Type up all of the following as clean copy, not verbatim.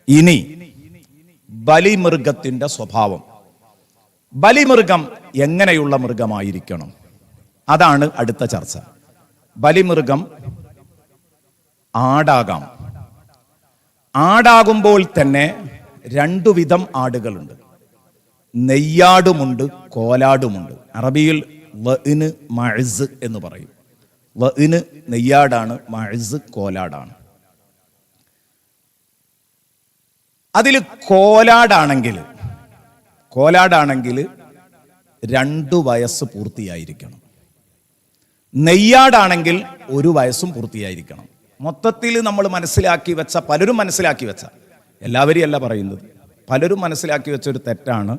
ഇനി ബലിമൃഗത്തിന്റെ സ്വഭാവം. ബലിമൃഗം എങ്ങനെയുള്ള മൃഗമായിരിക്കണം? അതാണ് അടുത്ത ചർച്ച. ബലിമൃഗം ആടാകാം. ആടാകുമ്പോൾ തന്നെ രണ്ടു വിധം ആടുകളുണ്ട്. നെയ്യാടുമുണ്ട്, കോലാടുമുണ്ട്. അറബിയിൽ വഇന് മഅ്സ് എന്ന് പറയും. വഇന് നെയ്യാടാണ്, മഅ്സ് കോലാടാണ്. അതിൽ കോലാടാണെങ്കിൽ 2 വയസ്സ് പൂർത്തിയായിരിക്കണം. നെയ്യാടാണെങ്കിൽ 1 വയസ്സും പൂർത്തിയായിരിക്കണം. മൊത്തത്തിൽ നമ്മൾ മനസ്സിലാക്കി വെച്ച, പലരും മനസ്സിലാക്കി വെച്ച, എല്ലാവരും അല്ല പറയുന്നത്, പലരും മനസ്സിലാക്കി വെച്ച ഒരു തെറ്റാണ്.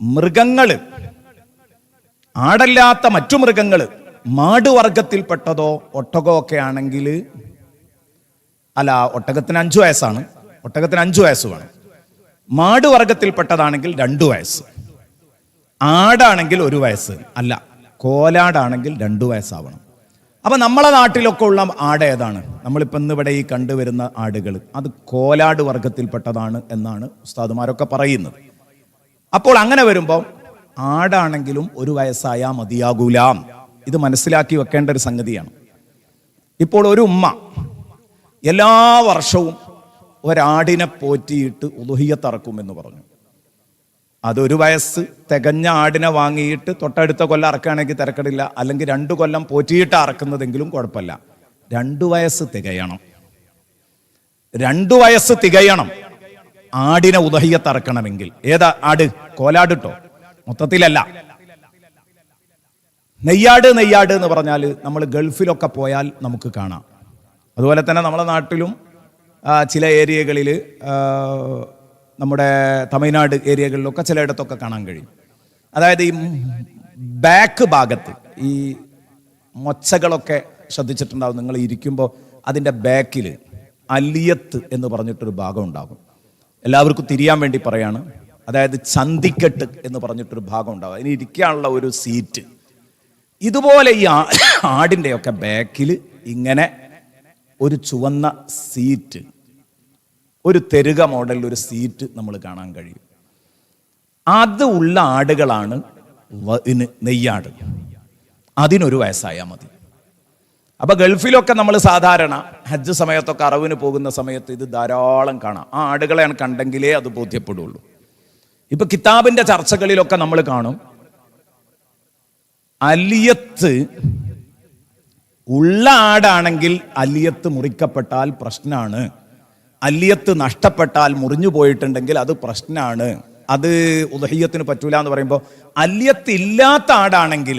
മൃഗങ്ങള്, ആടല്ലാത്ത മറ്റു മൃഗങ്ങള്, മാടുവർഗത്തിൽപ്പെട്ടതോ ഒട്ടകോ ഒക്കെ ആണെങ്കിൽ, അല്ല, ഒട്ടകത്തിന് 5 വയസ്സാണ്, ഒട്ടകത്തിന് 5 വയസ്സ് വേണം. മാടുവർഗത്തിൽപ്പെട്ടതാണെങ്കിൽ 2 വയസ്സ്. ആടാണെങ്കിൽ 1 വയസ്സ്. അല്ല, കോലാടാണെങ്കിൽ 2 വയസ്സാവണം. അപ്പൊ നമ്മളെ നാട്ടിലൊക്കെ ഉള്ള ആട് ഏതാണ്? നമ്മളിപ്പോൾ ഇന്നിവിടെ ഈ കണ്ടുവരുന്ന ആടുകൾ, അത് കോലാട് വർഗത്തിൽപ്പെട്ടതാണ് എന്നാണ് ഉസ്താദുമാരൊക്കെ പറയുന്നത്. അപ്പോൾ അങ്ങനെ വരുമ്പോൾ ആടാണെങ്കിലും 1 വയസ്സായാ മതിയാകൂല. ഇത് മനസ്സിലാക്കി വെക്കേണ്ട ഒരു സംഗതിയാണ്. ഇപ്പോൾ ഒരു ഉമ്മ എല്ലാ വർഷവും ഒരാടിനെ പോറ്റിയിട്ട് ഉളുഹിയ്യത്ത് അറക്കുമെന്ന് പറഞ്ഞു. അത് 1 വയസ്സ് തികഞ്ഞ ആടിനെ വാങ്ങിയിട്ട് തൊട്ടടുത്ത കൊല്ലം അറക്കുകയാണെങ്കിൽ തിരക്കടില്ല, അല്ലെങ്കിൽ 2 കൊല്ലം പോറ്റിയിട്ട് അറക്കുന്നതെങ്കിലും കുഴപ്പമില്ല. 2 വയസ്സ് തികയണം. 2 വയസ്സ് തികയണം ആടിനെ ഉളുഹിയ്യത്ത് അറക്കണമെങ്കിൽ. ഏതാ ആട്? കോലാടിട്ടോ, മൊത്തത്തിലല്ല. നെയ്യാട് എന്ന് പറഞ്ഞാൽ നമ്മൾ ഗൾഫിലൊക്കെ പോയാൽ നമുക്ക് കാണാം. അതുപോലെ തന്നെ നമ്മളെ നാട്ടിലും ചില ഏരിയകളിൽ, നമ്മുടെ തമിഴ്നാട് ഏരിയകളിലൊക്കെ ചിലയിടത്തൊക്കെ കാണാൻ കഴിയും. അതായത് ഈ ബാക്ക് ഭാഗത്ത് ഈ മൊച്ചകളൊക്കെ ശ്രദ്ധിച്ചിട്ടുണ്ടാവും നിങ്ങൾ. ഇരിക്കുമ്പോൾ അതിൻ്റെ ബാക്കിൽ അലിയത്ത് എന്ന് പറഞ്ഞിട്ടൊരു ഭാഗം ഉണ്ടാകും. എല്ലാവർക്കും തിരിയാൻ വേണ്ടി പറയാണ്. അതായത് ചന്തിക്കെട്ട് എന്ന് പറഞ്ഞിട്ടൊരു ഭാഗം ഉണ്ടാകും. അതിന് ഇരിക്കാനുള്ള ഒരു സീറ്റ്. ഇതുപോലെ ഈ ആടിൻ്റെയൊക്കെ ബാക്കിൽ ഇങ്ങനെ ഒരു ചുവന്ന സീറ്റ്, ഒരു തെരുക മോഡലിൽ ഒരു സീറ്റ് നമ്മൾ കാണാൻ കഴിയും. അത് ഉള്ള ആടുകളാണ് നെയ്യാട്. അതിന്1 വയസ്സായാൽ മതി. അപ്പൊ ഗൾഫിലൊക്കെ നമ്മൾ സാധാരണ ഹജ്ജ് സമയത്തൊക്കെ അറവിന് പോകുന്ന സമയത്ത് ഇത് ധാരാളം കാണാം. ആ ആടുകളെ കണ്ടെങ്കിലേ അത് ബോധ്യപ്പെടുള്ളൂ. ഇപ്പൊ കിതാബിന്റെ ചർച്ചകളിലൊക്കെ നമ്മൾ കാണും, അലിയത്ത് ഉള്ള ആടാണെങ്കിൽ അലിയത്ത് മുറിക്കപ്പെട്ടാൽ പ്രശ്നമാണ്. അലിയത്ത് നഷ്ടപ്പെട്ടാൽ, മുറിഞ്ഞു പോയിട്ടുണ്ടെങ്കിൽ അത് പ്രശ്നമാണ്. അത് ഉദ്ഹിയ്യത്തിന് പറ്റൂല എന്ന് പറയുമ്പോൾ, അലിയത്ത് ഇല്ലാത്ത ആടാണെങ്കിൽ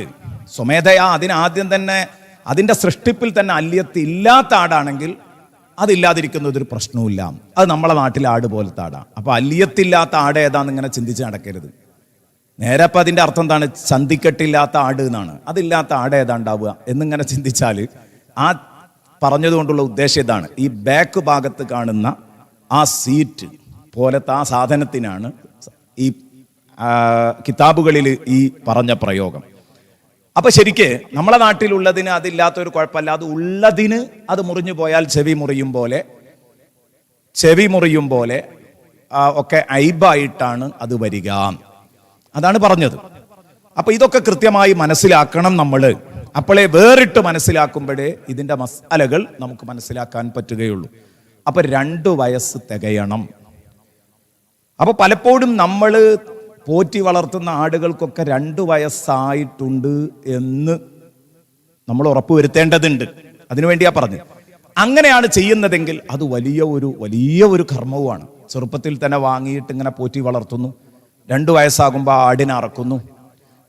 സ്വമേധയാ അതിനാദ്യം തന്നെ അതിൻ്റെ സൃഷ്ടിപ്പിൽ തന്നെ അലിയത്ത് ഇല്ലാത്ത ആടാണെങ്കിൽ അതില്ലാതിരിക്കുന്നത് ഒരു പ്രശ്നവുമില്ല. അത് നമ്മളെ നാട്ടിലെ ആട് പോലത്തെ ആടാണ്. അപ്പൊ അലിയത്തില്ലാത്ത ആട് ഏതാന്ന് ഇങ്ങനെ ചിന്തിച്ച് നടക്കരുത്. നേരെ അപ്പം അതിൻ്റെ അർത്ഥം എന്താണ്? ചന്തിക്കെട്ടില്ലാത്ത ആട് എന്നാണ്. അതില്ലാത്ത ആട് ഏതാണ്ടാവുക എന്നിങ്ങനെ ചിന്തിച്ചാൽ, ആ പറഞ്ഞതുകൊണ്ടുള്ള ഉദ്ദേശം ഇതാണ്. ഈ ബാക്ക് ഭാഗത്ത് കാണുന്ന ആ സീറ്റ് പോലത്തെ ആ സാധനത്തിനാണ് ഈ കിതാബുകളിൽ ഈ പറഞ്ഞ പ്രയോഗം. അപ്പൊ ശരിക്ക് നമ്മളെ നാട്ടിലുള്ളതിന് അതില്ലാത്തൊരു കുഴപ്പമില്ല. അത് ഉള്ളതിന് അത് മുറിഞ്ഞു പോയാൽ ചെവി മുറിയും പോലെ ഒക്കെ ഐബായിട്ടാണ് അത് വരിക. അതാണ് പറഞ്ഞത്. അപ്പൊ ഇതൊക്കെ കൃത്യമായി മനസ്സിലാക്കണം നമ്മൾ. അപ്പോഴേ വേറിട്ട് മനസ്സിലാക്കുമ്പോഴേ ഇതിന്റെ മസാലകൾ നമുക്ക് മനസ്സിലാക്കാൻ പറ്റുകയുള്ളൂ. അപ്പൊ 2 വയസ്സ് തികയണം. അപ്പൊ പലപ്പോഴും നമ്മൾ പോറ്റി വളർത്തുന്ന ആടുകൾക്കൊക്കെ 2 വയസ്സായിട്ടുണ്ട് എന്ന് നമ്മൾ ഉറപ്പുവരുത്തേണ്ടതുണ്ട്. അതിനുവേണ്ടിയാ പറഞ്ഞു. അങ്ങനെയാണ് ചെയ്യുന്നതെങ്കിൽ അത് വലിയ ഒരു കർമ്മവുമാണ്. ചെറുപ്പത്തിൽ തന്നെ വാങ്ങിയിട്ട് ഇങ്ങനെ പോറ്റി വളർത്തുന്നു, 2 വയസ്സാകുമ്പോൾ ആടിനെ അറക്കുന്നു.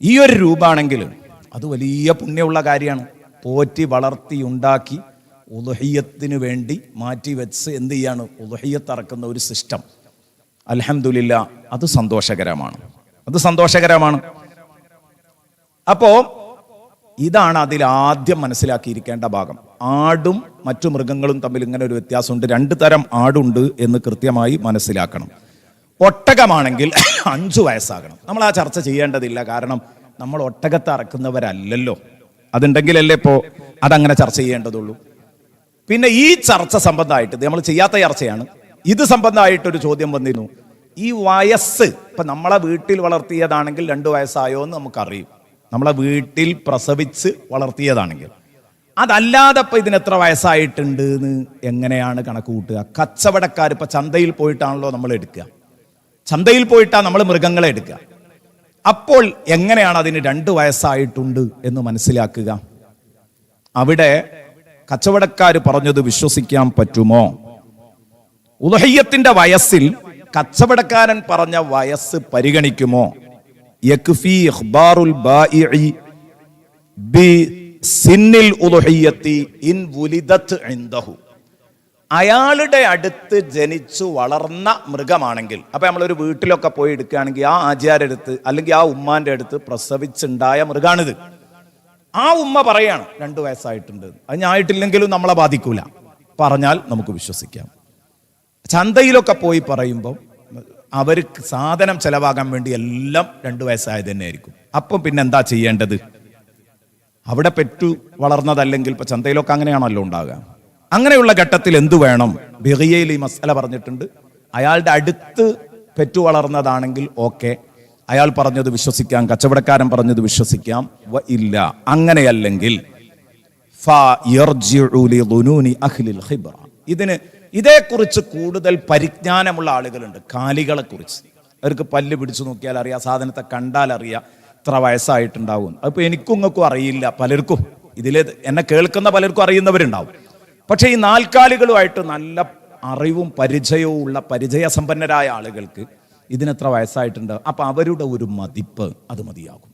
ഈ ഒരു രൂപമാണെങ്കിൽ അത് വലിയ പുണ്യമുള്ള കാര്യമാണ്. പോറ്റി വളർത്തി ഉണ്ടാക്കി ഉളുഹിയ്യത്തിന് വേണ്ടി മാറ്റി വെച്ച് എന്ത് ചെയ്യാണ്? ഉളുഹിയ്യത്ത് അറക്കുന്ന ഒരു സിസ്റ്റം. അൽഹംദുലില്ലാ, അത് സന്തോഷകരമാണ്. അപ്പോ ഇതാണ് അതിൽ ആദ്യം മനസ്സിലാക്കിയിരിക്കേണ്ട ഭാഗം. ആടും മറ്റു മൃഗങ്ങളും തമ്മിൽ ഇങ്ങനെ ഒരു വ്യത്യാസമുണ്ട്. 2 തരം ആടുണ്ട് എന്ന് കൃത്യമായി മനസ്സിലാക്കണം. ഒട്ടകമാണെങ്കിൽ 5 വയസ്സാകണം. നമ്മൾ ആ ചർച്ച ചെയ്യേണ്ടതില്ല, കാരണം നമ്മൾ ഒട്ടകത്തെ അറക്കുന്നവരല്ലല്ലോ. അതുണ്ടെങ്കിലല്ലേ ഇപ്പോൾ അതങ്ങനെ ചർച്ച ചെയ്യേണ്ടതുള്ളൂ. പിന്നെ ഈ ചർച്ച സംബന്ധമായിട്ട് നമ്മൾ ചെയ്യാത്ത ചർച്ചയാണ്. ഇത് സംബന്ധമായിട്ടൊരു ചോദ്യം വന്നിരുന്നു. ഈ വയസ്സ് ഇപ്പം നമ്മളെ വീട്ടിൽ വളർത്തിയതാണെങ്കിൽ 2 വയസ്സായോ എന്ന് നമുക്കറിയും. നമ്മളെ വീട്ടിൽ പ്രസവിച്ച് വളർത്തിയതാണെങ്കിൽ. അതല്ലാതെ ഇപ്പം ഇതിനെത്ര വയസ്സായിട്ടുണ്ട് എന്ന് എങ്ങനെയാണ് കണക്ക് കൂട്ടുക? കച്ചവടക്കാർ ഇപ്പം ചന്തയിൽ പോയിട്ടാണല്ലോ നമ്മൾ എടുക്കുക. ചന്തയിൽ പോയിട്ടാണ് നമ്മൾ മൃഗങ്ങളെ എടുക്കുക. അപ്പോൾ എങ്ങനെയാണ് അതിന് 2 വയസ്സായിട്ടുണ്ട് എന്ന് മനസ്സിലാക്കുക? അവിടെ കച്ചവടക്കാർ പറഞ്ഞത് വിശ്വസിക്കാൻ പറ്റുമോ? ഉദ്ഹിയ്യത്തിന്റെ വയസ്സിൽ കച്ചവടക്കാരൻ പറഞ്ഞ വയസ്സ് പരിഗണിക്കുമോ? യക്ഫി ഇഖ്ബാറുൽ ബായിഇ ബി സിന്നിൽ ഉദ്ഹിയ്യത്തി ഇൻ വുലിദത് ഇൻദഹു. അയാളുടെ അടുത്ത് ജനിച്ചു വളർന്ന മൃഗമാണെങ്കിൽ, അപ്പൊ നമ്മളൊരു വീട്ടിലൊക്കെ പോയി എടുക്കുകയാണെങ്കിൽ ആ ആചാര്യ അടുത്ത് അല്ലെങ്കിൽ ആ ഉമ്മാന്റെ അടുത്ത് പ്രസവിച്ചുണ്ടായ മൃഗാണിത്. ആ ഉമ്മ പറയാണ് 2 വയസ്സായിട്ടുണ്ട്. അത് ഞായിട്ടില്ലെങ്കിലും നമ്മളെ ബാധിക്കൂല, പറഞ്ഞാൽ നമുക്ക് വിശ്വസിക്കാം. ചന്തയിലൊക്കെ പോയി പറയുമ്പോൾ അവർക്ക് സാധനം ചെലവാകാൻ വേണ്ടി എല്ലാം 2 വയസ്സായത് തന്നെ ആയിരിക്കും. അപ്പം പിന്നെ എന്താ ചെയ്യേണ്ടത്? അവിടെ പെറ്റു വളർന്നതല്ലെങ്കിൽ ഇപ്പൊ ചന്തയിലൊക്കെ അങ്ങനെയാണല്ലോ ഉണ്ടാകുക. അങ്ങനെയുള്ള ഘട്ടത്തിൽ എന്തു വേണം? ബിഗിയയിൽ ഈ മസല പറഞ്ഞിട്ടുണ്ട്. അയാളുടെ അടുത്ത് പെറ്റു വളർന്നതാണെങ്കിൽ ഓക്കെ, അയാൾ പറഞ്ഞത് വിശ്വസിക്കാം, കച്ചവടക്കാരൻ പറഞ്ഞത് വിശ്വസിക്കാം. ഇല്ല, അങ്ങനെയല്ലെങ്കിൽ ഇതേക്കുറിച്ച് കൂടുതൽ പരിജ്ഞാനമുള്ള ആളുകളുണ്ട്. കാലികളെ കുറിച്ച് അവർക്ക് പല്ല് പിടിച്ചു നോക്കിയാൽ അറിയാം, സാധനത്തെ കണ്ടാൽ അറിയാം ഇത്ര വയസ്സായിട്ടുണ്ടാവും. അതിപ്പോൾ എനിക്കും ഇങ്ങൾക്കും അറിയില്ല, പലർക്കും ഇതിൽ എന്നെ കേൾക്കുന്ന പലർക്കും അറിയുന്നവരുണ്ടാവും. പക്ഷേ ഈ നാൽക്കാലികളുമായിട്ട് നല്ല അറിവും പരിചയവും ഉള്ള പരിചയസമ്പന്നരായ ആളുകൾക്ക് ഇതിനെത്ര വയസ്സായിട്ടുണ്ട്, അപ്പൊ അവരുടെ ഒരു മതിപ്പ് അത് മതിയാകും.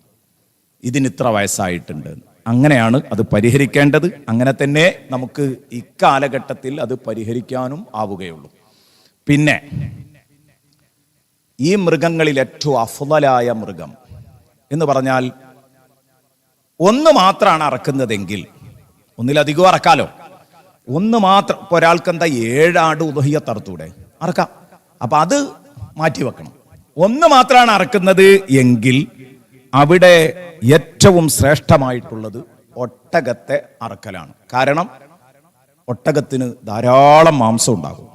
ഇതിനിത്ര വയസ്സായിട്ടുണ്ട്, അങ്ങനെയാണ് അത് പരിഹരിക്കേണ്ടത്. അങ്ങനെ തന്നെ നമുക്ക് ഇക്കാലഘട്ടത്തിൽ അത് പരിഹരിക്കാനും ആവുകയുള്ളൂ. പിന്നെ ഈ മൃഗങ്ങളിൽ ഏറ്റവും അഫ്ളലായ മൃഗം എന്ന് പറഞ്ഞാൽ ഒന്ന് മാത്രമാണ് അറക്കുന്നതെങ്കിൽ, ഒന്നിലധികം അറക്കാലോ, ഒന്ന് മാത്രം. ഇപ്പൊ ഒരാൾക്ക് എന്താ 7 ആട് ഉദ്ഹിയ്യത്ത് അറുത്തൂടെ? അറക്കാം. അപ്പൊ അത് മാറ്റിവെക്കണം. ഒന്ന് മാത്രമാണ് അറക്കുന്നത് എങ്കിൽ അവിടെ ഏറ്റവും ശ്രേഷ്ഠമായിട്ടുള്ളത് ഒട്ടകത്തെ അറക്കലാണ്. കാരണം ഒട്ടകത്തിന് ധാരാളം മാംസം ഉണ്ടാകും.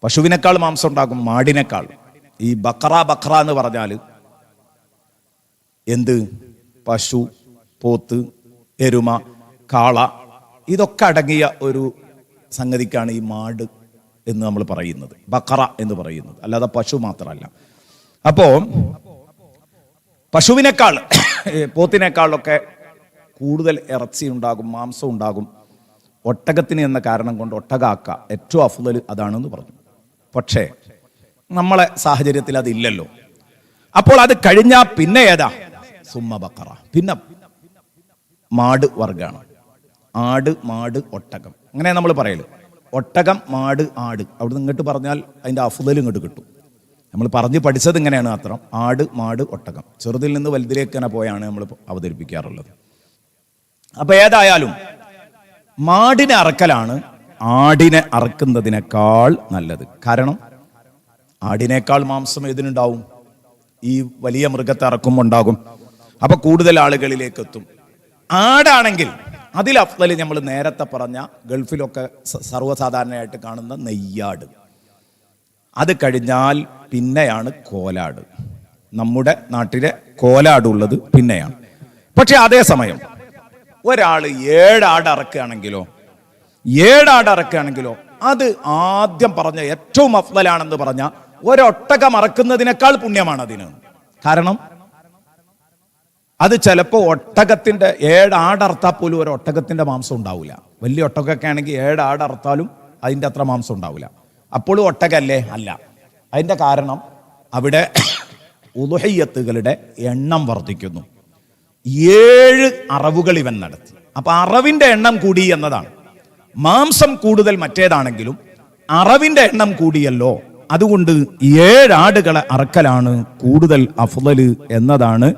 പശുവിനേക്കാൾ മാംസം ഉണ്ടാകും, മാടിനേക്കാൾ. ഈ ബക്ര എന്ന് പറഞ്ഞാൽ എന്ത്? പശു, പോത്ത്, എരുമ, കാള, ഇതൊക്കെ അടങ്ങിയ ഒരു സംഗതിക്കാണ് ഈ മാട് എന്ന് നമ്മൾ പറയുന്നത്, ബക്കറ എന്ന് പറയുന്നത്, അല്ലാതെ പശു മാത്രമല്ല. അപ്പോ പശുവിനേക്കാൾ പോത്തിനേക്കാളൊക്കെ കൂടുതൽ ഇറച്ചി ഉണ്ടാകും, മാംസം ഉണ്ടാകും. ഒട്ടകത്തിന് എന്ന കാരണം കൊണ്ട് ഒട്ടകാക്ക ഏറ്റവും അഫ്ളൽ അതാണെന്ന് പറഞ്ഞു. പക്ഷേ നമ്മളെ സാഹചര്യത്തിൽ അതില്ലല്ലോ. അപ്പോൾ അത് കഴിഞ്ഞാൽ പിന്നെ ഏതാ? സുമ്മ ബക്കറ, പിന്നെ മാട് വർഗമാണ്. ആട്, മാട്, ഒട്ടകം, അങ്ങനെ നമ്മൾ പറയല്. ഒട്ടകം, മാട്, ആട്, അവിടെ ഇങ്ങോട്ട് പറഞ്ഞാൽ അതിൻ്റെ അഫ്ളൽ ഇങ്ങോട്ട് കിട്ടും. നമ്മൾ പറഞ്ഞ് പഠിച്ചത് ഇങ്ങനെയാണ് മാത്രം. ആട്, മാട്, ഒട്ടകം, ചെറുതിൽ നിന്ന് വലുതിലേക്ക് തന്നെ പോയാണ് നമ്മൾ അവതരിപ്പിക്കാറുള്ളത്. അപ്പൊ ഏതായാലും മാടിനെ അറക്കലാണ് ആടിനെ അറക്കുന്നതിനേക്കാൾ നല്ലത്. കാരണം ആടിനേക്കാൾ മാംസം ഏതിനുണ്ടാവും? ഈ വലിയ മൃഗത്തെ അറക്കുമ്പോൾ ഉണ്ടാകും. അപ്പൊ കൂടുതൽ ആളുകളിലേക്ക് എത്തും. ആടാണെങ്കിൽ അതിൽ അഫ്ളൽ നമ്മൾ നേരത്തെ പറഞ്ഞ ഗൾഫിലൊക്കെ സർവ്വസാധാരണയായിട്ട് കാണുന്ന നെയ്യാട്. അത് കഴിഞ്ഞാൽ പിന്നെയാണ് കോലാട്. നമ്മുടെ നാട്ടിലെ കോലാടുള്ളത് പിന്നെയാണ്. പക്ഷെ അതേസമയം ഒരാൾ 7 ആട് അറക്കുകയാണെങ്കിലോ, 7 ആട് അറക്കുകയാണെങ്കിലോ അത് ആദ്യം പറഞ്ഞ ഏറ്റവും അഫ്ളലാണെന്ന് പറഞ്ഞ ഒരൊട്ടകം അറക്കുന്നതിനേക്കാൾ പുണ്യമാണ് അതിന്. കാരണം അത് ചിലപ്പോൾ ഒട്ടകത്തിന്റെ 7 ആട് അറുത്താൽ പോലും ഒരു ഒട്ടകത്തിന്റെ മാംസം ഉണ്ടാവില്ല. വലിയ ഒട്ടകമൊക്കെ ആണെങ്കിൽ 7 ആട് അറുത്താലും അതിൻ്റെ അത്ര മാംസം ഉണ്ടാവില്ല. അപ്പോഴും ഒട്ടകല്ലേ? അല്ല. അതിൻ്റെ കാരണം അവിടെ ഉദ്ഹിയ്യത്തുകളുടെ എണ്ണം വർദ്ധിക്കുന്നു. 7 അറവുകൾ ഇവൻ നടത്തി. അപ്പൊ അറവിന്റെ എണ്ണം കൂടി എന്നതാണ്. മാംസം കൂടുതൽ മറ്റേതാണെങ്കിലും അറവിന്റെ എണ്ണം കൂടിയല്ലോ. അതുകൊണ്ട് 7 ആടുകളെ അറക്കലാണ് കൂടുതൽ അഫ്ളല് എന്നതാണ്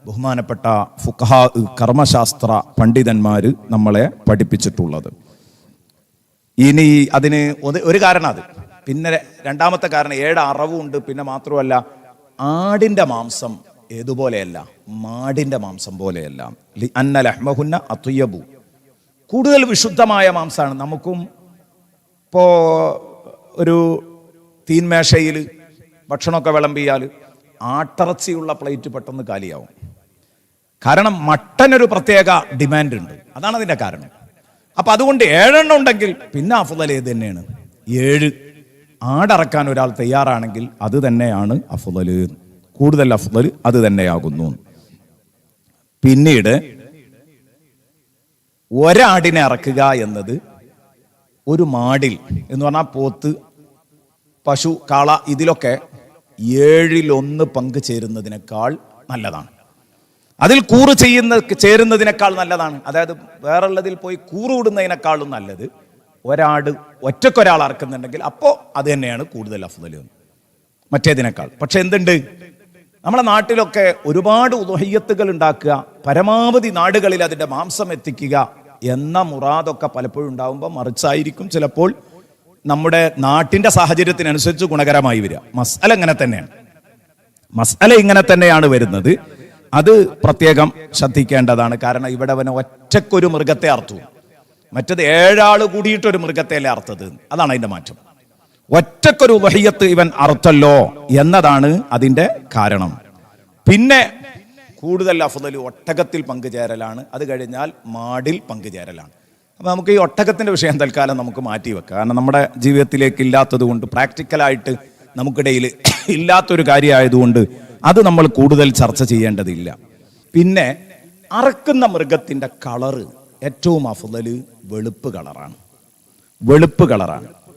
ബഹുമാനപ്പെട്ട ഫുഖഹാ, കർമ്മശാസ്ത്ര പണ്ഡിതന്മാര് നമ്മളെ പഠിപ്പിച്ചിട്ടുള്ളത്. ഇനി അതിന് ഒരു കാരണം അത്. പിന്നെ രണ്ടാമത്തെ കാരണം 7 അറവുണ്ട്. പിന്നെ മാത്രമല്ല ആടിന്റെ മാംസം ഏതുപോലെയല്ല, മാടിന്റെ മാംസം പോലെയല്ല. അന്ന ലഹ്മഹുന്ന അത്വയ്യബു, കൂടുതൽ വിശുദ്ധമായ മാംസമാണ്. നമുക്കും ഇപ്പോ ഒരു തീൻമേശയിൽ ഭക്ഷണമൊക്കെ വിളമ്പിയാൽ ആട്ടിറച്ചിയുള്ള പ്ലേറ്റ് പെട്ടെന്ന് കാലിയാവും. കാരണം മട്ടനൊരു പ്രത്യേക ഡിമാൻഡ് ഉണ്ട്, അതാണ് അതിൻ്റെ കാരണം. അപ്പം അതുകൊണ്ട് 7 എണ്ണം ഉണ്ടെങ്കിൽ പിന്നെ അഫ്ളൽ ഏത് തന്നെയാണ്? 7 ആടറക്കാൻ ഒരാൾ തയ്യാറാണെങ്കിൽ അത് തന്നെയാണ് അഫ്ളൽ, കൂടുതൽ അഫ്ളൽ അത് തന്നെയാകുന്നു. പിന്നീട് ഒരാടിനെ അറക്കുക എന്നത് ഒരു മാടിൽ എന്ന് പറഞ്ഞാൽ പോത്ത്, പശു, കാള ഇതിലൊക്കെ 7-1 പങ്ക് ചേരുന്നതിനേക്കാൾ നല്ലതാണ്. അതിൽ കൂറ് ചേരുന്നതിനേക്കാൾ നല്ലതാണ്. അതായത് വേറുള്ളതിൽ പോയി കൂറുകൂടുന്നതിനേക്കാളും നല്ലത് ഒരാട് ഒറ്റക്കൊരാൾ അറക്കുന്നുണ്ടെങ്കിൽ അപ്പോൾ അത് തന്നെയാണ് കൂടുതൽ അഫ്ളൽ മറ്റേതിനേക്കാൾ. പക്ഷെ എന്തുണ്ട്, നമ്മളെ നാട്ടിലൊക്കെ ഒരുപാട് ഉദ്ഹിയ്യത്തുകൾ ഉണ്ടാക്കുക, പരമാവധി നാടുകളിൽ അതിൻ്റെ മാംസം എത്തിക്കുക എന്ന മുറാദൊക്കെ പലപ്പോഴും ഉണ്ടാകുമ്പോൾ മറിച്ചായിരിക്കും ചിലപ്പോൾ നമ്മുടെ നാട്ടിൻ്റെ സാഹചര്യത്തിനനുസരിച്ച് ഗുണകരമായി വരിക. മസ്അല ഇങ്ങനെ തന്നെയാണ് വരുന്നത്. അത് പ്രത്യേകം ശ്രദ്ധിക്കേണ്ടതാണ്. കാരണം ഇവിടെ അവന് ഒറ്റക്കൊരു മൃഗത്തെ അർത്തു, മറ്റത് 7 ആൾ കൂടിയിട്ടൊരു മൃഗത്തെയല്ലേ അർത്ഥത്. അതാണ് അതിൻ്റെ മാറ്റം. ഒറ്റക്കൊരു ഉദ്ഹിയ്യത്ത് ഇവൻ അർത്ഥല്ലോ എന്നതാണ് അതിൻ്റെ കാരണം. പിന്നെ കൂടുതൽ അഫ്ളൽ ഒട്ടകത്തിൽ പങ്കുചേരലാണ്, അത് കഴിഞ്ഞാൽ മാടിൽ പങ്കുചേരലാണ്. അപ്പോൾ നമുക്ക് ഈ ഒട്ടകത്തിൻ്റെ വിഷയം തൽക്കാലം നമുക്ക് മാറ്റി വെക്കാം. കാരണം നമ്മുടെ ജീവിതത്തിലേക്ക് ഇല്ലാത്തത് കൊണ്ട്, പ്രാക്ടിക്കലായിട്ട് നമുക്കിടയിൽ ഇല്ലാത്തൊരു കാര്യമായതുകൊണ്ട് അത് നമ്മൾ കൂടുതൽ ചർച്ച ചെയ്യേണ്ടതില്ല. പിന്നെ അറക്കുന്ന മൃഗത്തിൻ്റെ കളറ് ഏറ്റവും അഫ്ളൽ വെളുപ്പ് കളറാണ്.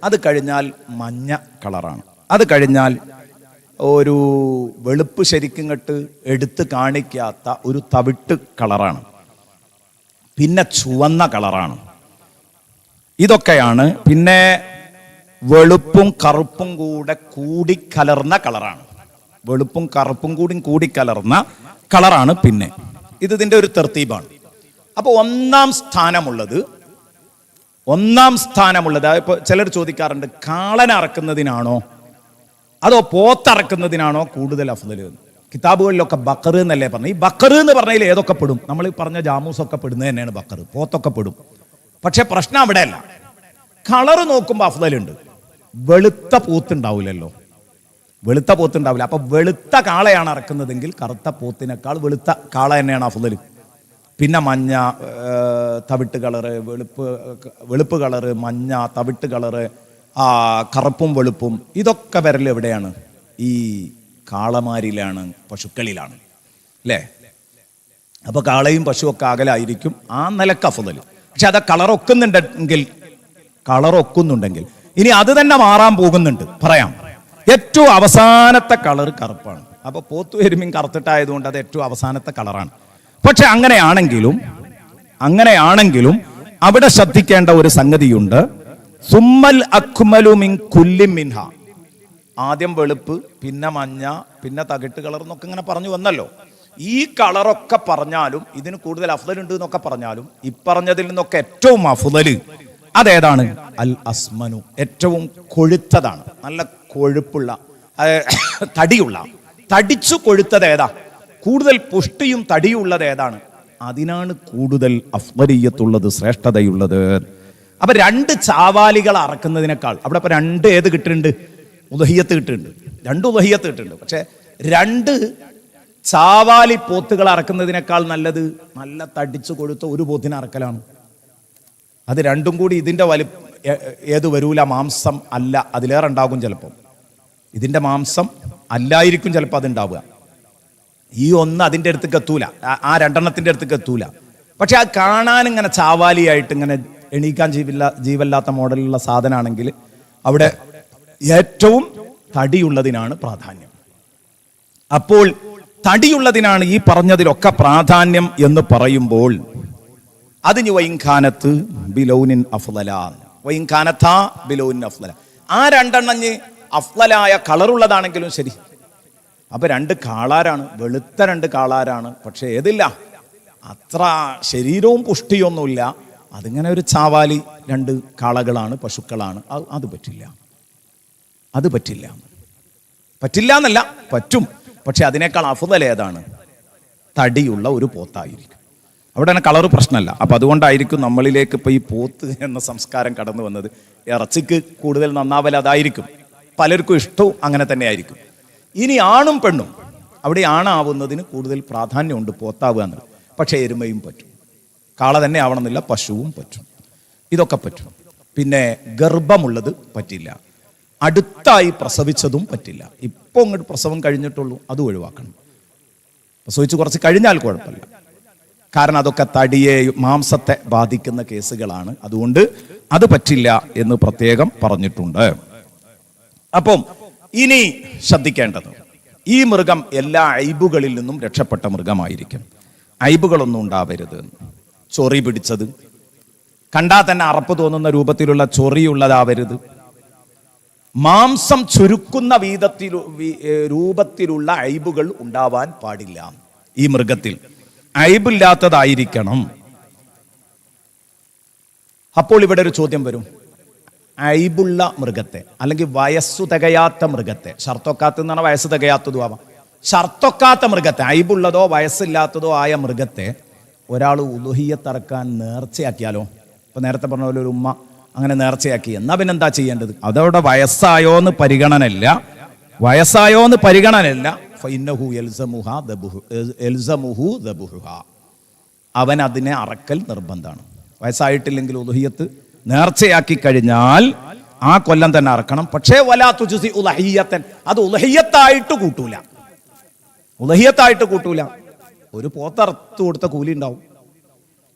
അത് കഴിഞ്ഞാൽ മഞ്ഞ കളറാണ്. അത് കഴിഞ്ഞാൽ ഒരു വെളുപ്പ് ശരിക്കിങ്ങട്ട് എടുത്ത് കാണിക്കാത്ത ഒരു തവിട്ട് കളറാണ്. പിന്നെ ചുവന്ന കളറാണ്. ഇതൊക്കെയാണ്. പിന്നെ വെളുപ്പും കറുപ്പും കൂടെ കൂടിക്കലർന്ന കളറാണ്. വെളുപ്പും കറുപ്പും കൂടിക്കലർന്ന കളറാണ്. പിന്നെ ഇതിൻ്റെ ഒരു തർത്തീബാണ്. അപ്പോൾ ഒന്നാം സ്ഥാനമുള്ളത് ഇപ്പോൾ ചിലർ ചോദിക്കാറുണ്ട്, കാളനെ അറക്കുന്നതിനാണോ അതോ പോത്തറക്കുന്നതിനാണോ കൂടുതൽ അഫ്ളൽ? കിതാബുകളിലൊക്കെ ബക്കർ എന്നല്ലേ പറഞ്ഞു. ഈ ബക്കർ എന്ന് പറഞ്ഞതിൽ ഏതൊക്കെ പെടും? നമ്മൾ ഈ പറഞ്ഞ ജാമൂസൊക്കെ പെടുന്നത് തന്നെയാണ് ബക്കർ, പോത്തൊക്കെ പെടും. പക്ഷെ പ്രശ്നം അവിടെയല്ല. കളറ് നോക്കുമ്പോൾ അഫ്ളലുണ്ട്, വെളുത്ത പോത്തുണ്ടാവില്ലല്ലോ. അപ്പൊ വെളുത്ത കാളയാണ് അറക്കുന്നതെങ്കിൽ കറുത്ത പോത്തിനേക്കാൾ വെളുത്ത കാള തന്നെയാണ് അഫ്ളൽ. പിന്നെ മഞ്ഞ, തവിട്ട് കളറ്, വെളുപ്പ് കളറ്, മഞ്ഞ, തവിട്ട് കളറ്, കറുപ്പും വെളുപ്പും, ഇതൊക്കെ വരൽ എവിടെയാണ്? ഈ കാളമാരിലാണ്, പശുക്കളിലാണ്, അല്ലേ? അപ്പൊ കാളയും പശുവൊക്കെ അകലായിരിക്കും, ആ നിലക്ക് അഫ്ളൽ. പക്ഷെ അത് കളറൊക്കുന്നുണ്ടെങ്കിൽ ഇനി അത് തന്നെ മാറാൻ പോകുന്നുണ്ട്, പറയാം. ഏറ്റവും അവസാനത്തെ കളർ കറുപ്പാണ്. അപ്പൊ പോത്തു എരുമീൻ കറുത്തിട്ടായതുകൊണ്ട് അത് ഏറ്റവും അവസാനത്തെ കളറാണ്. പക്ഷെ അങ്ങനെയാണെങ്കിലും അവിടെ ശ്രദ്ധിക്കേണ്ട ഒരു സംഗതിയുണ്ട്. സുമ്മൽ അക്മലു മിൻ കുല്ലി മിൻഹ. ആദ്യം വെളുപ്പ്, പിന്നെ മഞ്ഞ, പിന്നെ തകിട്ട് കളർ എന്നൊക്കെ ഇങ്ങനെ പറഞ്ഞു വന്നല്ലോ. ഈ കളറൊക്കെ പറഞ്ഞാലും ഇതിന് കൂടുതൽ അഫ്ളൽ ഉണ്ട് എന്നൊക്കെ പറഞ്ഞാലും ഇപ്പറഞ്ഞതിൽ നിന്നൊക്കെ ഏറ്റവും അഫ്ളൽ അതേതാണ്? അൽ അസ്മനു. ഏറ്റവും കൊഴുത്തതാണ്, നല്ല കൊഴുപ്പുള്ള, തടിച്ചു കൊഴുത്തത് ഏതാ? കൂടുതൽ പുഷ്ടിയും തടിയുള്ളത് ഏതാണ്? അതിനാണ് കൂടുതൽ അഫ്ളലിയത്തുള്ളത്, ശ്രേഷ്ഠതയുള്ളത്. അപ്പൊ 2 ചാവാലികൾ അറക്കുന്നതിനേക്കാൾ അവിടെ ഇപ്പൊ 2 ഏത് കിട്ടുന്നുണ്ട്? ഉദ്ഹിയ്യത്ത് കിട്ടുന്നുണ്ട്, 2 ഉദ്ഹിയ്യത്ത് കിട്ടുന്നുണ്ട്. പക്ഷെ 2 ചാവാലി പോത്തുകൾ അറക്കുന്നതിനേക്കാൾ നല്ലത് നല്ല തടിച്ചു കൊഴുത്ത ഒരു പോത്തിനെ അറക്കലാണ്. അത് രണ്ടും കൂടി ഇതിന്റെ ഏത് വരൂല, മാംസം അല്ല, അതിലേറെ ഉണ്ടാകും ചിലപ്പോൾ. ഇതിന്റെ മാംസം അല്ലായിരിക്കും ചിലപ്പോൾ അതുണ്ടാവുക. ഈ ഒന്ന് അതിൻ്റെ അടുത്തേക്ക് എത്തൂല, ആ 2 എണ്ണത്തിന്റെ അടുത്തേക്ക് എത്തൂല. പക്ഷെ അത് കാണാൻ ഇങ്ങനെ ചാവാലിയായിട്ട് ഇങ്ങനെ എണീക്കാൻ ജീവല്ലാത്ത മോഡലുള്ള സാധനമാണെങ്കിൽ അവിടെ ഏറ്റവും തടിയുള്ളതിനാണ് പ്രാധാന്യം. അപ്പോൾ തടിയുള്ളതിനാണ് ഈ പറഞ്ഞതിലൊക്കെ പ്രാധാന്യം എന്ന് പറയുമ്പോൾ അതിന് വൈൻഖാനത്ത് ബിലൗനിൻ അഫ്ളല, വൈൻഖാനത്ത ബിലൗനിൻ അഫ്ളല. ആ 2 എണ്ണഞ്ഞ് അഫ്ളലായ കളറുള്ളതാണെങ്കിലും ശരി. അപ്പൊ 2 കാളാരാണ്, വെളുത്ത 2 കാളാരാണ്. പക്ഷെ ഏതില്ല, അത്ര ശരീരവും പുഷ്ടിയൊന്നുമില്ല. അതിങ്ങനെ ഒരു ചാവാലി 2 കാളകളാണ്, പശുക്കളാണ്. അത് പറ്റില്ല എന്നല്ല, പറ്റും. പക്ഷെ അതിനേക്കാൾ അഫ്ളൽ ഏതാണ്? തടിയുള്ള ഒരു പോത്തായിരിക്കും. അവിടെ തന്നെ കളറ് പ്രശ്നമല്ല. അപ്പം അതുകൊണ്ടായിരിക്കും നമ്മളിലേക്ക് ഇപ്പോൾ ഈ പോത്ത് എന്ന സംസ്കാരം കടന്നു വന്നത്. ഇറച്ചിക്ക് കൂടുതൽ നന്നാവൽ അതായിരിക്കും, പലർക്കും ഇഷ്ടവും അങ്ങനെ തന്നെ ആയിരിക്കും. ഇനി ആണും പെണ്ണും, അവിടെ ആണാവുന്നതിന് കൂടുതൽ പ്രാധാന്യമുണ്ട്, പോത്താവുക എന്നുള്ളത്. പക്ഷേ എരുമയും പറ്റും, കാള തന്നെ ആവണമെന്നില്ല, പശുവും പറ്റും, ഇതൊക്കെ പറ്റും. പിന്നെ ഗർഭമുള്ളത് പറ്റില്ല, അടുത്തായി പ്രസവിച്ചതും പറ്റില്ല. ഇപ്പോൾ അങ്ങോട്ട് പ്രസവം കഴിഞ്ഞിട്ടുള്ളൂ, അത് ഒഴിവാക്കണം. പ്രസവിച്ച് കുറച്ച് കഴിഞ്ഞാൽ കുഴപ്പമില്ല, കാരണം അതൊക്കെ തടിയെ, മാംസത്തെ ബാധിക്കുന്ന കേസുകളാണ്. അതുകൊണ്ട് അത് പറ്റില്ല എന്ന് പ്രത്യേകം പറഞ്ഞിട്ടുണ്ട്. അപ്പം ഇനി ശ്രദ്ധിക്കേണ്ടത്, ഈ മൃഗം എല്ലാ ഐബുകളിൽ നിന്നും രക്ഷപ്പെട്ട മൃഗമായിരിക്കും. ഐബുകളൊന്നും ഉണ്ടാവരുത്. ചൊറി പിടിച്ചത്, കണ്ടാൽ തന്നെ അറപ്പ് തോന്നുന്ന രൂപത്തിലുള്ള ചൊറിയുള്ളതാവരുത്. മാംസം ചുരുക്കുന്ന രൂപത്തിലുള്ള ഐബുകൾ ഉണ്ടാവാൻ പാടില്ല. ഈ മൃഗത്തിൽ ഐബില്ലാത്തതായിരിക്കണം. അപ്പോൾ ഇവിടെ ഒരു ചോദ്യം വരും, ഐബുള്ള മൃഗത്തെ അല്ലെങ്കിൽ വയസ്സു തികയാത്ത മൃഗത്തെ, ഷർത്തൊക്കാത്ത എന്ന് പറഞ്ഞാൽ വയസ്സ് തികയാത്തതും ആവാം, ഷർത്തൊക്കാത്ത മൃഗത്തെ, ഐബുള്ളതോ വയസ്സില്ലാത്തതോ ആയ മൃഗത്തെ ഒരാൾ ഉലുഹിയ്യത്തറക്കാൻ നേർച്ചയാക്കിയാലോ? ഇപ്പൊ നേരത്തെ പറഞ്ഞ പോലെ ഒരു ഉമ്മ അങ്ങനെ നേർച്ചയാക്കി, എന്നാ പിന്നെന്താ ചെയ്യേണ്ടത്? അതവിടെ വയസ്സായോന്ന് പരിഗണനയില്ല, വയസ്സായോന്ന് പരിഗണനയില്ല. അവൻ അതിനെ അറക്കൽ നിർബന്ധമാണ്. വയസ്സായിട്ടില്ലെങ്കിൽ ഉലുഹിയ്യത്ത് നേർച്ചയാക്കി കഴിഞ്ഞാൽ ആ കൊല്ലം തന്നെ അറക്കണം. പക്ഷേ വലാ തുജ്സി ഉലഹിയ്യത്തൻ, അത് ഉലഹിയ്യത്തായിട്ട് കൂട്ടൂല, ഉലഹിയ്യത്തായിട്ട് കൂട്ടൂല. ഒരു പോത്തറുത്ത് കൊടുത്ത കൂലി ഉണ്ടാവും,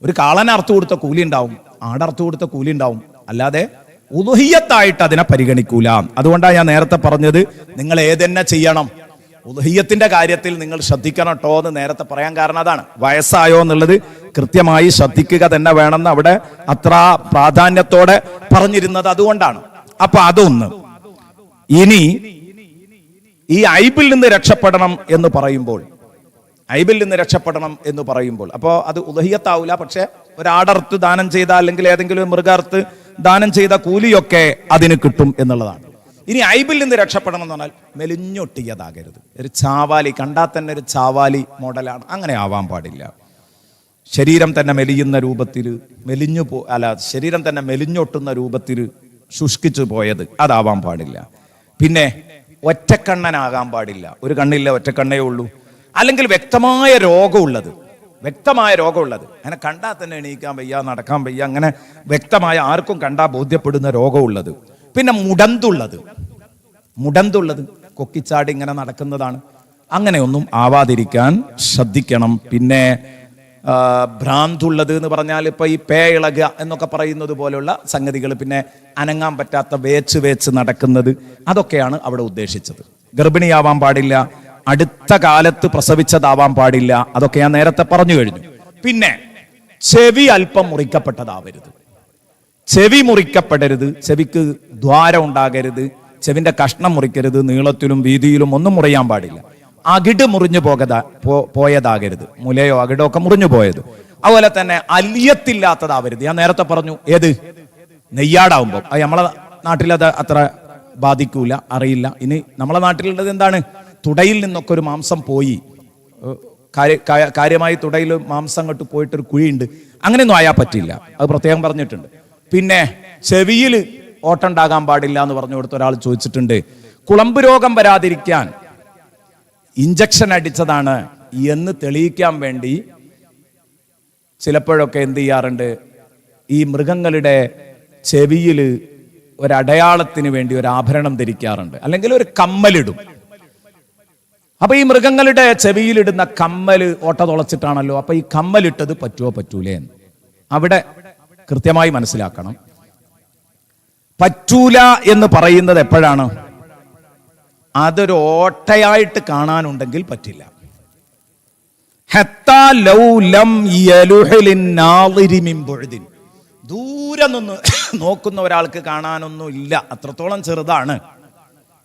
ഒരു കാളനെ അറുത്തു കൊടുത്ത കൂലി ഉണ്ടാവും, ആടറുത്തു കൊടുത്ത കൂലി ഉണ്ടാവും, അല്ലാതെ ഉലുഹിയ്യത്തായിട്ട് അതിനെ പരിഗണിക്കൂല. അതുകൊണ്ടാണ് ഞാൻ നേരത്തെ പറഞ്ഞത്, നിങ്ങൾ ഏതെന്നെ ചെയ്യണം, ഉലുഹിയ്യത്തിന്റെ കാര്യത്തിൽ നിങ്ങൾ ശ്രദ്ധിക്കണം കേട്ടോ എന്ന് നേരത്തെ പറയാൻ കാരണം അതാണ്. വയസ്സായോ എന്നുള്ളത് കൃത്യമായി ശ്രദ്ധിക്കുക തന്നെ വേണമെന്ന് അവിടെ അത്ര പ്രാധാന്യത്തോടെ പറഞ്ഞിരുന്നത് അതുകൊണ്ടാണ്. അപ്പൊ അതൊന്ന്. ഇനി ഈ ഐബിൽ നിന്ന് രക്ഷപ്പെടണം എന്ന് പറയുമ്പോൾ, ഐബിൽ നിന്ന് രക്ഷപ്പെടണം എന്ന് പറയുമ്പോൾ അപ്പോൾ അത് ഉലഹിയത്താവൂല. പക്ഷെ ഒരാടർത്ത് ദാനം ചെയ്ത അല്ലെങ്കിൽ ഏതെങ്കിലും മൃഗാർത്ത് ദാനം ചെയ്ത കൂലിയൊക്കെ അതിന് കിട്ടും എന്നുള്ളതാണ്. ഇനി ഐബിൽ നിന്ന് രക്ഷപ്പെടണം എന്ന് പറഞ്ഞാൽ മെലിഞ്ഞൊട്ടിയതാകരുത്. ഒരു ചാവാലി കണ്ടാൽ തന്നെ ഒരു ചാവാലി മോഡലാണ്, അങ്ങനെ ആവാൻ പാടില്ല. ശരീരം തന്നെ മെലിയുന്ന രൂപത്തിൽ ശരീരം തന്നെ മെലിഞ്ഞൊട്ടുന്ന രൂപത്തിൽ ശുഷ്കിച്ചു പോയത്, അതാവാൻ പാടില്ല. പിന്നെ ഒറ്റക്കണ്ണനാകാൻ പാടില്ല, ഒരു കണ്ണില്ല, ഒറ്റക്കണ്ണേ ഉള്ളൂ. അല്ലെങ്കിൽ വ്യക്തമായ രോഗമുള്ളത്, അങ്ങനെ കണ്ടാൽ തന്നെ എണീക്കാൻ വയ്യ, നടക്കാൻ വയ്യ, അങ്ങനെ വ്യക്തമായ ആർക്കും കണ്ടാൽ ബോധ്യപ്പെടുന്ന രോഗമുള്ളത്. പിന്നെ മുടന്തുള്ളത് കൊക്കിച്ചാടി ഇങ്ങനെ നടക്കുന്നതാണ്, അങ്ങനെയൊന്നും ആവാതിരിക്കാൻ ശ്രദ്ധിക്കണം. പിന്നെ ഭ്രാന്തുള്ളത് എന്ന് പറഞ്ഞാൽ ഇപ്പൊ ഈ പേ ഇളകുക എന്നൊക്കെ പറയുന്നത് പോലെയുള്ള സംഗതികൾ, പിന്നെ അനങ്ങാൻ പറ്റാത്ത വേച്ച് നടക്കുന്നത്, അതൊക്കെയാണ് അവിടെ ഉദ്ദേശിച്ചത്. ഗർഭിണിയാവാൻ പാടില്ല, അടുത്ത കാലത്ത് പ്രസവിച്ചതാവാൻ പാടില്ല, അതൊക്കെ ഞാൻ നേരത്തെ പറഞ്ഞു കഴിഞ്ഞു. പിന്നെ ചെവി അല്പം മുറിക്കപ്പെട്ടതാവരുത്, ചെവി മുറിക്കപ്പെടരുത്, ചെവിക്ക് ദ്വാരം ഉണ്ടാകരുത്, ചെവിന്റെ കഷ്ണം മുറിക്കരുത്, നീളത്തിലും വീതിയിലും ഒന്നും മുറിയാൻ പാടില്ല. അകിട് മുറിഞ്ഞു പോയതാകരുത്, മുലയോ അകിടോ ഒക്കെ മുറിഞ്ഞു പോയത്. അതുപോലെ തന്നെ അലിയത്തില്ലാത്തതാവരുത്. ഞാൻ നേരത്തെ പറഞ്ഞു, ഏത് നെയ്യാടാവുമ്പോൾ, അത് നമ്മളെ നാട്ടിലത് അത്ര ബാധിക്കൂല, അറിയില്ല. ഇനി നമ്മളെ നാട്ടിലുള്ളത് എന്താണ്, തുടയിൽ നിന്നൊക്കെ ഒരു മാംസം പോയി, കാര്യമായി തുടയിൽ മാംസം അങ്ങോട്ട് പോയിട്ടൊരു കുഴിയുണ്ട്, അങ്ങനെയൊന്നും ആയാൽ പറ്റില്ല, അത് പ്രത്യേകം പറഞ്ഞിട്ടുണ്ട്. പിന്നെ ചെവിയിൽ ഓട്ടുണ്ടാകാൻ പാടില്ല എന്ന് പറഞ്ഞു കൊടുത്ത ഒരാൾ ചോദിച്ചിട്ടുണ്ട്, കുളമ്പ് രോഗം വരാതിരിക്കാൻ ഇഞ്ചക്ഷൻ അടിച്ചതാണ് എന്ന് തെളിയിക്കാൻ വേണ്ടി ചിലപ്പോഴൊക്കെ എന്ത് ചെയ്യാറുണ്ട്, ഈ മൃഗങ്ങളുടെ ചെവിയിൽ ഒരടയാളത്തിന് വേണ്ടി ഒരു ആഭരണം ധരിക്കാറുണ്ട്, അല്ലെങ്കിൽ ഒരു കമ്മലിടും. അപ്പൊ ഈ മൃഗങ്ങളുടെ ചെവിയിലിടുന്ന കമ്മല് ഓട്ട തുളച്ചിട്ടാണല്ലോ, അപ്പൊ ഈ കമ്മലിട്ടത് പറ്റുമോ പറ്റൂലേ എന്ന് അവിടെ കൃത്യമായി മനസ്സിലാക്കണം. പറ്റൂല എന്ന് പറയുന്നത് എപ്പോഴാണ്, അതൊരു ഓട്ടയായിട്ട് കാണാനുണ്ടെങ്കിൽ പറ്റില്ല. ദൂരെ നിന്ന് നോക്കുന്ന ഒരാൾക്ക് കാണാനൊന്നും ഇല്ല, അത്രത്തോളം ചെറുതാണ്.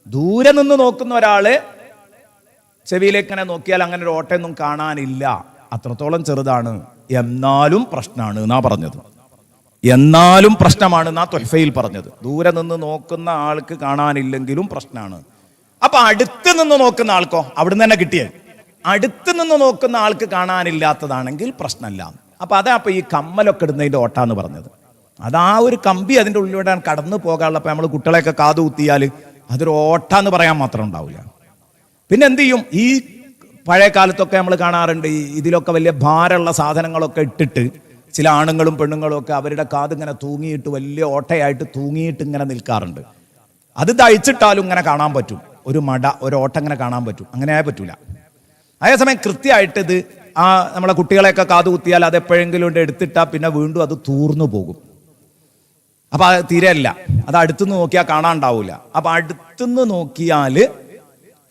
ദൂരെ നിന്ന് നോക്കുന്ന ഒരാള് ചെവിയിലേക്ക് ഇങ്ങനെ നോക്കിയാൽ അങ്ങനെ ഒരു ഓട്ടയൊന്നും കാണാനില്ല, അത്രത്തോളം ചെറുതാണ്. എന്നാലും പ്രശ്നമാണ് എന്നാ പറഞ്ഞത്, എന്നാലും പ്രശ്നമാണ് എന്നാ തൊഹ്ഫയിൽ പറഞ്ഞത്. ദൂരെ നിന്ന് നോക്കുന്ന ആൾക്ക് കാണാനില്ലെങ്കിലും പ്രശ്നമാണ്. അപ്പൊ അടുത്ത് നിന്ന് നോക്കുന്ന ആൾക്കോ, അവിടുന്ന് തന്നെ കിട്ടിയത്, അടുത്ത് നിന്ന് നോക്കുന്ന ആൾക്ക് കാണാനില്ലാത്തതാണെങ്കിൽ പ്രശ്നമല്ല. അപ്പൊ അതാ അപ്പൊ ഈ കമ്മലൊക്കെ ഇടുന്നതിന്റെ ഓട്ടാന്ന് പറഞ്ഞത്. അത് ആ ഒരു കമ്പി അതിൻ്റെ ഉള്ളിലൂടെ കടന്നു പോകാനുള്ളപ്പോൾ നമ്മൾ കുട്ടികളെയൊക്കെ കാതു കുത്തിയാൽ അതൊരു ഓട്ടാന്ന് പറയാൻ മാത്രം ഉണ്ടാവില്ല. പിന്നെ എന്ത് ചെയ്യും, ഈ പഴയ കാലത്തൊക്കെ നമ്മൾ കാണാറുണ്ട്, ഇതിലൊക്കെ വലിയ ഭാരമുള്ള സാധനങ്ങളൊക്കെ ഇട്ടിട്ട് ചില ആണുങ്ങളും പെണ്ണുങ്ങളും ഒക്കെ അവരുടെ കാത് ഇങ്ങനെ തൂങ്ങിയിട്ട് വലിയ ഓട്ടയായിട്ട് തൂങ്ങിയിട്ട് ഇങ്ങനെ നിൽക്കാറുണ്ട്. അത് തയ്ച്ചിട്ടാലും ഇങ്ങനെ കാണാൻ പറ്റും, ഒരു ഓട്ടം ഇങ്ങനെ കാണാൻ പറ്റും. അങ്ങനെ പറ്റൂല. അതേസമയം കൃത്യമായിട്ട് ഇത് നമ്മളെ കുട്ടികളെയൊക്കെ കാതു കുത്തിയാൽ അത് എപ്പോഴെങ്കിലും എടുത്തിട്ടാൽ പിന്നെ വീണ്ടും അത് തൂർന്നു പോകും. അപ്പൊ അത് തീരെയല്ല, അത് അടുത്തുനിന്ന് നോക്കിയാൽ കാണാണ്ടാവൂല. അപ്പൊ അടുത്തുനിന്ന് നോക്കിയാൽ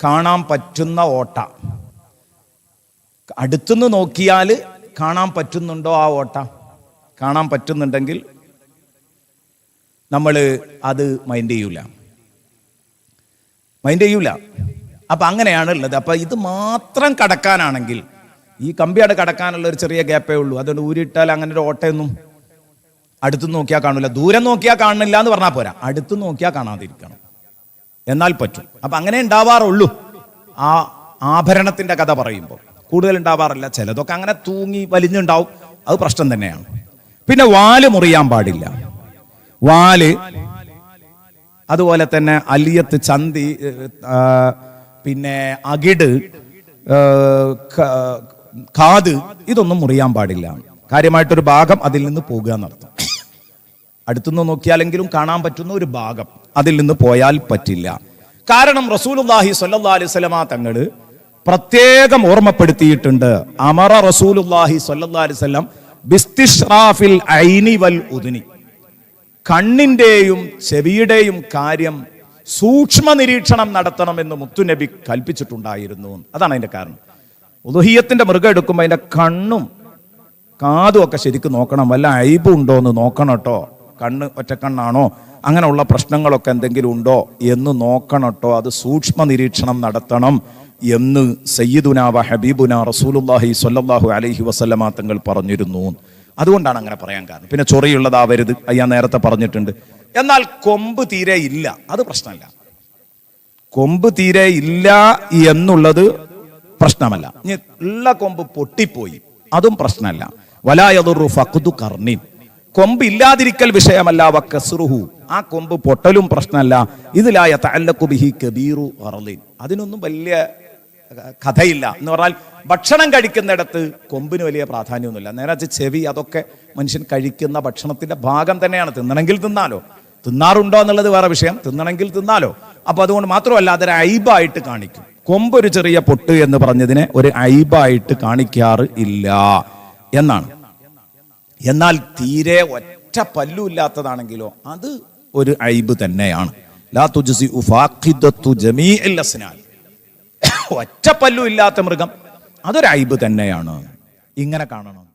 കാണാൻ പറ്റുന്ന ഓട്ട, അടുത്തുനിന്ന് നോക്കിയാൽ കാണാൻ പറ്റുന്നുണ്ടോ ആ ഓട്ട? കാണാൻ പറ്റുന്നുണ്ടെങ്കിൽ നമ്മൾ അത് മൈൻഡ് ചെയ്യൂല. അപ്പൊ അങ്ങനെയാണ് ഉള്ളത്. അപ്പൊ ഇത് മാത്രം കടക്കാനാണെങ്കിൽ, ഈ കമ്പിയാണ് കടക്കാനുള്ള ഒരു ചെറിയ ഗ്യാപ്പേ ഉള്ളൂ, അതുകൊണ്ട് ഊരിയിട്ടാൽ അങ്ങനെ ഒരു ഓട്ടയൊന്നും അടുത്ത് നോക്കിയാൽ കാണില്ല. ദൂരം നോക്കിയാൽ കാണില്ല എന്ന് പറഞ്ഞാൽ പോരാ, അടുത്ത് നോക്കിയാൽ കാണാതിരിക്കണം, എന്നാൽ പറ്റും. അപ്പൊ അങ്ങനെ ഉണ്ടാവാറുള്ളൂ. ആ ആഭരണത്തിന്റെ കഥ പറയുമ്പോൾ കൂടുതൽ ഉണ്ടാവാറില്ല. ചിലതൊക്കെ അങ്ങനെ തൂങ്ങി വലിഞ്ഞുണ്ടാവും, അത് പ്രശ്നം തന്നെയാണ്. പിന്നെ വാല് മുറിയാൻ പാടില്ല. വാല്, അതുപോലെ തന്നെ അലിയത്ത്, ചന്തി, പിന്നെ അകിട്, കാത്, ഇതൊന്നും മുറിയാൻ പാടില്ല. കാര്യമായിട്ടൊരു ഭാഗം അതിൽ നിന്ന് പോകുക എന്നർത്ഥം. അടുത്തുനിന്ന് നോക്കിയാലെങ്കിലും കാണാൻ പറ്റുന്ന ഒരു ഭാഗം അതിൽ നിന്ന് പോയാൽ പറ്റില്ല. കാരണം റസൂലുള്ളാഹി സ്വല്ലല്ലാഹു അലൈഹി വസല്ലമ തങ്ങൾ പ്രത്യേകം ഓർമ്മപ്പെടുത്തിയിട്ടുണ്ട്. അമറ റസൂലുള്ളാഹി സ്വല്ലല്ലാഹു അലൈഹി വസല്ലം ബിസ്തിശ്റാഫിൽ ഐനി വൽ ഉദ്നി, കണ്ണിന്റെയും ചെവിയുടെയും കാര്യം സൂക്ഷ്മ നിരീക്ഷണം നടത്തണമെന്ന് മുത്തുനബി കൽപ്പിച്ചിട്ടുണ്ടായിരുന്നു. അതാണ് അതിന്റെ കാരണം. ഉളുഹിയ്യത്തിന്റെ മൃഗം എടുക്കുമ്പോൾ അതിന്റെ കണ്ണും കാതും ഒക്കെ ശരിക്കും നോക്കണം. വല്ല അയ്ബുണ്ടോ എന്ന് നോക്കണം കേട്ടോ. കണ്ണ് ഒറ്റക്കണ്ണാണോ, അങ്ങനെയുള്ള പ്രശ്നങ്ങളൊക്കെ എന്തെങ്കിലും ഉണ്ടോ എന്ന് നോക്കണം കേട്ടോ. അത് സൂക്ഷ്മ നിരീക്ഷണം നടത്തണം എന്ന് സയ്യിദുനാ വ ഹബീബുനാ റസൂലുള്ളാഹി സ്വല്ലല്ലാഹു അലൈഹി വസല്ലമ തങ്ങൾ പറഞ്ഞിരുന്നു. അതുകൊണ്ടാണ് അങ്ങനെ പറയാൻ കാരണം. പിന്നെ ചൊറിയുള്ളതാവരുത്, ഞാൻ നേരത്തെ പറഞ്ഞിട്ടുണ്ട്. എന്നാൽ കൊമ്പ് തീരെ ഇല്ല, അത് പ്രശ്നമല്ല. കൊമ്പ് തീരെ ഇല്ല എന്നുള്ളത് പ്രശ്നമല്ല. ഇനി ഉള്ള കൊമ്പ് പൊട്ടിപ്പോയി, അതും പ്രശ്നമല്ല. വലാ യദുറു ഫഖ്ദു ഖർനിൻ, കൊമ്പ് ഇല്ലാതിരിക്കൽ വിഷയമല്ല. വകസ്റുഹു, ആ കൊമ്പ് പൊട്ടലും പ്രശ്നമല്ല. ഇതിലാ യതഅല്ലഖു ബിഹി കബീറു അർളിൻ, അതിനൊന്നും വലിയ കഥയില്ല. എന്ന് പറഞ്ഞാൽ ഭക്ഷണം കഴിക്കുന്നിടത്ത് കൊമ്പിന് വലിയ പ്രാധാന്യമൊന്നുമില്ല. നേരെ ചെവി, അതൊക്കെ മനുഷ്യൻ കഴിക്കുന്ന ഭക്ഷണത്തിന്റെ ഭാഗം തന്നെയാണ്. തിന്നണമെങ്കിൽ തിന്നാലോ, തിന്നാറുണ്ടോ എന്നുള്ളത് വേറെ വിഷയം, തിന്നണമെങ്കിൽ തിന്നാലോ. അപ്പൊ അതുകൊണ്ട് മാത്രമല്ല അതൊരു ഐബായിട്ട് കാണിക്കും. കൊമ്പൊരു ചെറിയ പൊട്ട് എന്ന് പറഞ്ഞതിനെ ഒരു ഐബായിട്ട് കാണിക്കാറ് ഇല്ല എന്നാണ്. എന്നാൽ തീരെ ഒറ്റ പല്ലു ഇല്ലാത്തതാണെങ്കിലോ അത് ഒരു ഐബ് തന്നെയാണ്. ലാ തുജ്സി ഫാഖിദത്തു ജമീഇൽ അസ്നാൻ, ഒറ്റ പല്ലു ഇല്ലാത്ത മൃഗം അതൊരു ഐബ് തന്നെയാണ്. ഇങ്ങനെ കാണണം.